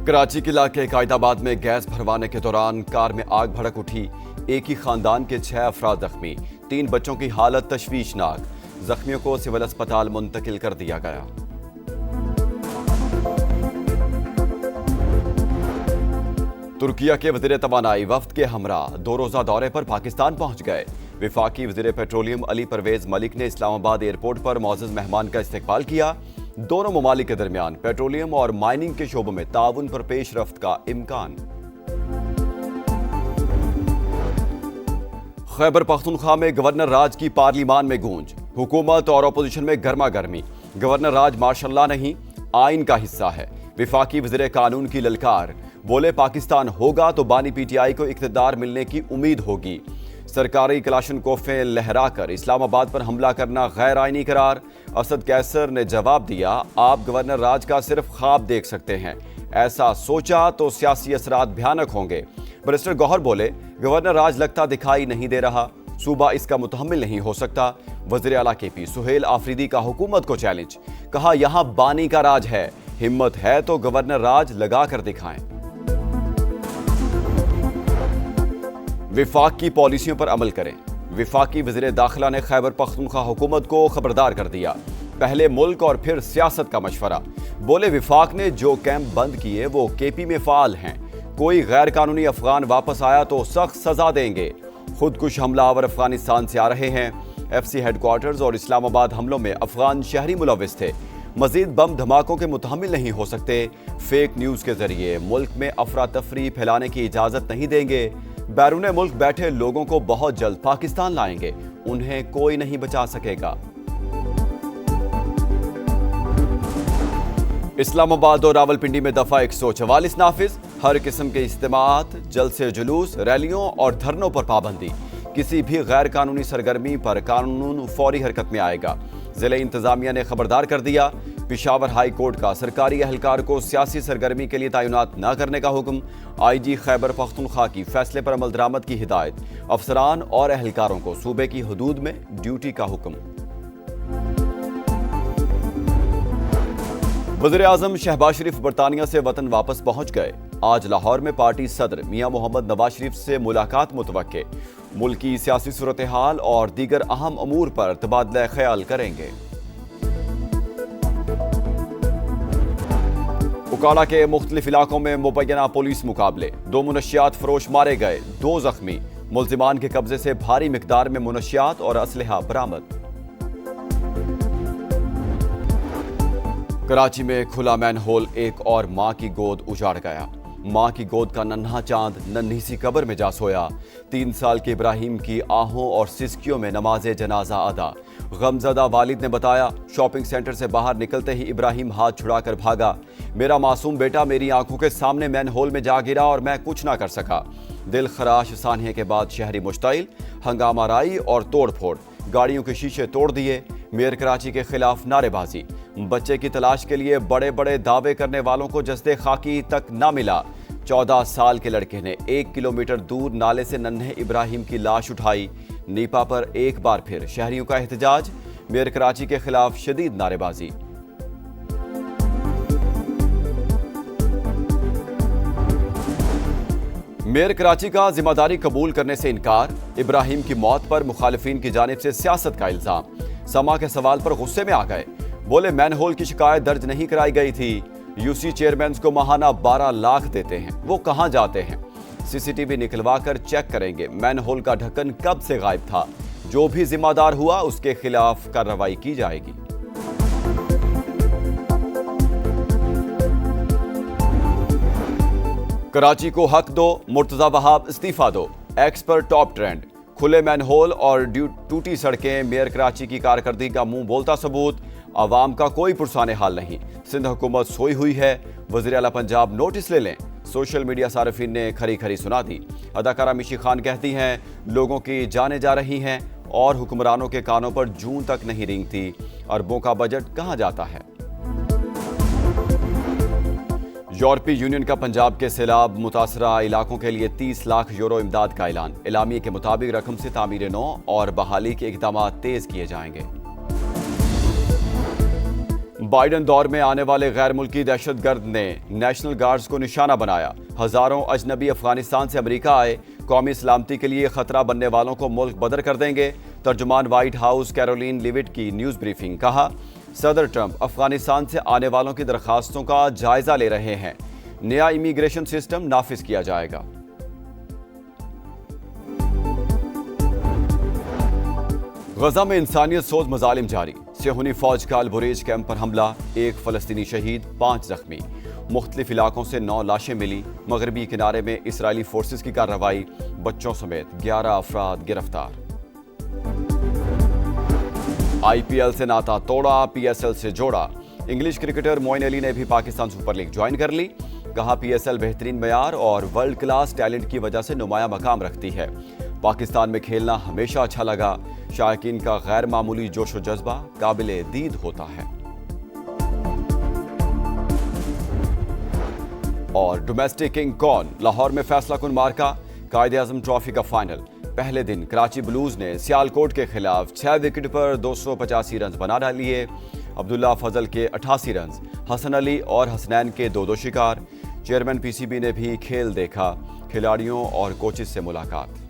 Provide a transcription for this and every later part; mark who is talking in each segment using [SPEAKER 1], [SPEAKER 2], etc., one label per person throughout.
[SPEAKER 1] कराची के इलाके कायदाबाद में गैस भरवाने के दौरान कार में आग भड़क उठी। एक ही खानदान के 6 अफराद जख्मी, 3 बच्चों की हालत तशवीशनाक। जख्मियों को सिविल अस्पताल मुंतकिल कर दिया गया। तुर्किया के वज़ीर तवानाई वफ्द के हमरा 2 रोज़ा दौरे पर पाकिस्तान पहुंच गए। विफाकी वज़ीर पेट्रोलियम अली परवेज मलिक ने इस्लामाबाद एयरपोर्ट पर मौजूद मेहमान का इस्तकबाल किया। दोनों ममालिक के दरमियान पेट्रोलियम और माइनिंग के शोबों में ताउन पर पेशरफ्त का इम्कान। खैबर पख्तूनख्वा में गवर्नर राज की पार्लिमान में गूंज। हुकूमत और अपोजिशन में गर्मा गर्मी। गवर्नर राज मार्शल्लाह नहीं, आइन का हिस्सा है। विफाकी वज़ीर कानून की ललकार, बोले पाकिस्तान होगा तो बानी पीटीआई को इख्तिदार मिलने की उम्मीद होगी। सरकारी कलाशनकोफें लहराकर इस्लामाबाद पर हमला करना गैर आइनी करार। असद कैसर ने जवाब दिया, आप गवर्नर राज का सिर्फ ख्वाब देख सकते हैं, ऐसा सोचा तो सियासी असरात भयानक होंगे। बैरिस्टर गौहर बोले, गवर्नर राज लगता दिखाई नहीं दे रहा, सूबा इसका मुतहम्मिल नहीं हो सकता। वज़ीर आला केपी सुहेल आफरीदी का हुकूमत को चैलेंज, कहा यहां बानी का राज है, हिम्मत है तो गवर्नर राज लगा कर दिखाएं। विफाक की पॉलिसियों पर अमल करें। विफाकी वज़ीर दाखिला ने खैबर पख्तूनख्वा हुकूमत को खबरदार कर दिया, पहले मुल्क और फिर सियासत का मशवरा। बोले विफाक ने जो कैंप बंद किए वो केपी में फाल हैं, कोई गैर कानूनी अफगान वापस आया तो सख्त सजा देंगे। खुदकुश हमलावर अफगानिस्तान से आ रहे हैं। FC हेडक्वार्टर्स और इस्लामाबाद हमलों में अफगान शहरी मुलविस थे। मजीद बम धमाकों के मुतहम्मिल नहीं हो सकते। फेक न्यूज़ के जरिए मुल्क में अफरा तफरी फैलाने की इजाज़त नहीं देंगे। बैरून मुल्क बैठे लोगों को बहुत जल्द पाकिस्तान लाएंगे, उन्हें कोई नहीं बचा सकेगा। इस्लामाबाद और रावलपिंडी में दफा 144 नाफिज। हर किस्म के इज्तिमात, जलसे जुलूस, रैलियों और धरनों पर पाबंदी। किसी भी गैर कानूनी सरगर्मी पर कानून फौरी हरकत में आएगा। जिला इंतजामिया ने खबरदार कर दिया। पेशावर हाई कोर्ट का सरकारी अहलकार को सियासी सरगर्मी के लिए तैनात न करने का हुक्म। IG खैबर पख्तूनख्वा की फैसले पर अमल दरामद की हिदायत। अफसरान और अहलकारों को सूबे की हदूद में ड्यूटी का हुक्म। वज़ीर आज़म शहबाज शरीफ बरतानिया से वतन वापस पहुंच गए। आज लाहौर में पार्टी सदर मियां मोहम्मद नवाज शरीफ से मुलाकात मुतवक्के। मुल्क की सियासी सूरत हाल और दीगर अहम अमूर पर तबादला ख्याल करेंगे। उकाड़ा के मुख्तलिफ इलाकों में मुबैना पुलिस मुकाबले। 2 मुनशियात फरोश मारे गए, 2 जख्मी। मुल्जिमान के कब्जे से भारी मिकदार में मुनशियात और असलहा बरामद। कराची में खुला मैनहोल एक और मां की गोद उजाड़ गया। मां की गोद का नन्हा चांद नन्ही सी कब्र में जा सोया। 3 साल के इब्राहिम की आहों और सिसकियों में नमाज जनाजा अदा। गमजदा वालिद ने बताया, शॉपिंग सेंटर से बाहर निकलते ही इब्राहिम हाथ छुड़ाकर भागा। मेरा मासूम बेटा मेरी आंखों के सामने मैनहोल में जा गिरा और मैं कुछ ना कर सका। दिल खराश सानिया के बाद शहरी मुश्ताइल, हंगामा राई और तोड़ फोड़। गाड़ियों के शीशे तोड़ दिए। मेयर कराची के खिलाफ नारेबाजी। बच्चे की तलाश के लिए बड़े बड़े दावे करने वालों को जस्ते खाकी तक ना मिला। 14 साल के लड़के ने 1 किलोमीटर दूर नाले से नन्हे इब्राहिम की लाश उठाई। नीपा पर एक बार फिर शहरियों का एहतजाज। मेयर कराची के खिलाफ शदीद नारेबाजी। मेयर कराची का जिम्मेदारी कबूल करने से इनकार। इब्राहिम की मौत पर मुखालिफिन की जानिब से सियासत का इल्जाम। समा के सवाल पर गुस्से में आ गए, बोले मैनहोल की शिकायत दर्ज नहीं कराई गई थी। UC चेयरमैन को माहाना 12 लाख देते हैं, वो कहां जाते हैं? CCTV निकलवा कर चेक करेंगे मैनहोल का ढक्कन कब से गायब था। जो भी जिम्मेदार हुआ उसके खिलाफ कार्रवाई की जाएगी। कराची को हक दो, मुर्तजा वहाब इस्तीफा दो। एक्स पर टॉप ट्रेंड। खुले मैनहोल और टूटी सड़कें मेयर कराची की कारकर्दगी का मुंह बोलता सबूत। आवाम का कोई पुरसाने हाल नहीं। सिंध हुकूमत सोई हुई है। वज़ीर आला पंजाब नोटिस ले लें। सोशल मीडिया सार्फिन ने खरी खरी सुना दी। अदाकारा मिशी खान कहती हैं, लोगों की जानें जा रही हैं और हुक्मरानों के कानों पर जूं तक नहीं रेंगती। अरबों का बजट कहां जाता है? यूरोपीय यूनियन का पंजाब के सैलाब मुतासरा इलाकों के लिए 30 लाख यूरो इमदाद का ऐलान। एलामिये के मुताबिक रकम से तामीर नौ और बहाली के इक़दाम तेज किए जाएंगे। बाइडन दौर में आने वाले गैर मुल्की दहशतगर्द ने नेशनल गार्ड्स को निशाना बनाया। हजारों अजनबी अफगानिस्तान से अमेरिका आए, कौमी सलामती के लिए खतरा बनने वालों को मुल्क बदर कर देंगे। तर्जुमान व्हाइट हाउस कैरोलिन लिविट की न्यूज ब्रीफिंग। कहा, सदर ट्रंप अफगानिस्तान से आने वालों की दरखास्तों का जायजा ले रहे हैं। नया इमिग्रेशन सिस्टम नाफिज किया जाएगा। गजा में इंसानियत सोज मजालिम जारी। सेहूनी फौज का अल-बुरेज कैंप पर हमला, 1 फलस्तीनी शहीद, 5 जख्मी। मुख्तलिफ इलाकों से 9 लाशें मिली। मगरबी किनारे में इसराइली फोर्सेस की कार्रवाई, बच्चों समेत 11 अफराद गिरफ्तार। IPL से नाता तोड़ा, PSL से जोड़ा। इंग्लिश क्रिकेटर मोइन अली ने भी पाकिस्तान सुपर लीग ज्वाइन कर ली। कहा, PSL बेहतरीन मयार और वर्ल्ड क्लास टैलेंट की वजह से नुमाया मकाम रखती है। पाकिस्तान में खेलना हमेशा अच्छा लगा। शायकीन का गैर मामूली जोश व जज्बा काबिले दीद होता है। और डोमेस्टिक किंग कौन, लाहौर में फैसला कुन मार्का। कायदे-ए-आज़म ट्रॉफी का फाइनल। पहले दिन कराची ब्लूज ने सियालकोट के खिलाफ 6 विकेट पर 285 रन बना डालिए। अब्दुल्ला फजल के 88 रन, हसन अली और हसनैन के 2-2 शिकार। चेयरमैन PCB ने भी खेल देखा। खिलाड़ियों और कोचेस से मुलाकात।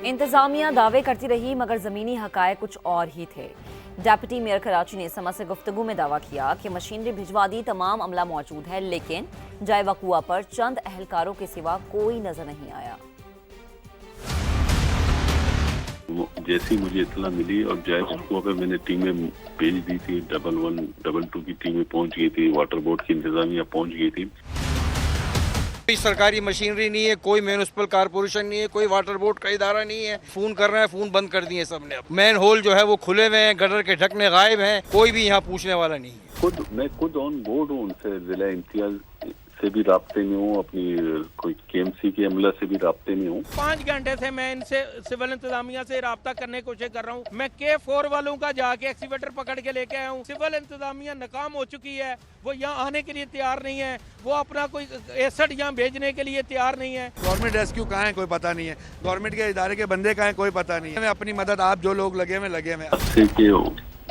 [SPEAKER 2] इंतजामिया दावे करती रही मगर जमीनी हकायक कुछ और ही थे। डेप्यूटी मेयर कराची ने समा से गुफ्तगू में दावा किया कि मशीनरी भिजवा दी, तमाम अमला मौजूद है, लेकिन जाए वकुआ पर चंद अहलकारों के सिवा कोई नजर नहीं आया।
[SPEAKER 3] जैसी मुझे इत्तला मिली और जाए वकुआ पे मैंने टीमें भेज दी थी। 1-1, 2-2 की टीमें पहुंच गई थी। वाटर बोर्ड की इंतजामिया पहुंच गई थी।
[SPEAKER 4] कोई सरकारी मशीनरी नहीं है, कोई म्यूनिसिपल कारपोरेशन नहीं है, कोई वाटर बोर्ड का इदारा नहीं है। फोन कर रहे हैं, फोन बंद कर दिए सबने। मैन होल जो है वो खुले हुए हैं, गटर के ढकने गायब हैं, कोई भी यहाँ पूछने वाला नहीं है।
[SPEAKER 3] मैं खुद ऑन बोर्ड हूँ उनसे। जिला इम्तियाज से भी राब्ते में हूँ, अपनी कोई KMC के अमला से भी राब्ते में हूँ।
[SPEAKER 5] 5 घंटे से मैं इनसे सिविल इंतजामिया से राब्ता करने की कोशिश कर रहा हूँ। मैं K4 वालों का जाके एक्सीवेटर पकड़ के लेके आया हूँ। सिविल इंतजामिया नाकाम हो चुकी है, वो यहाँ आने के लिए तैयार नहीं है, वो अपना कोई एसेट यहाँ भेजने के लिए तैयार नहीं है।
[SPEAKER 6] गवर्नमेंट रेस्क्यू कहाँ है कोई पता नहीं है, गवर्नमेंट के इदारे के बंदे कहाँ है कोई पता नहीं है। अपनी मदद आप जो लोग लगे हुए
[SPEAKER 3] हादसे के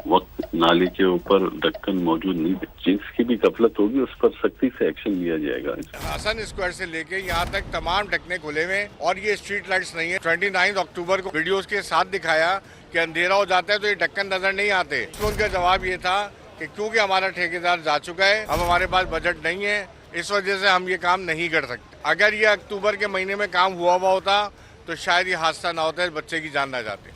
[SPEAKER 3] वक्त नाले के ऊपर ढक्कन मौजूद नहीं, जिसकी भी गफलत होगी उस पर सख्ती से एक्शन लिया जाएगा।
[SPEAKER 7] हसन स्क्वायर से लेके यहाँ तक तमाम ढकने खुले हुए और ये स्ट्रीट लाइट्स नहीं है। 29 अक्टूबर को वीडियोस के साथ दिखाया कि अंधेरा हो जाता है तो ये ढक्कन नजर नहीं आते। तो उनका जवाब ये था कि क्योंकि हमारा ठेकेदार जा चुका है, अब हमारे पास बजट नहीं है, इस वजह से हम ये काम नहीं कर सकते। अगर ये अक्टूबर के महीने में काम हुआ होता तो शायद ये हादसा ना होता है, बच्चे की जान ना जाती।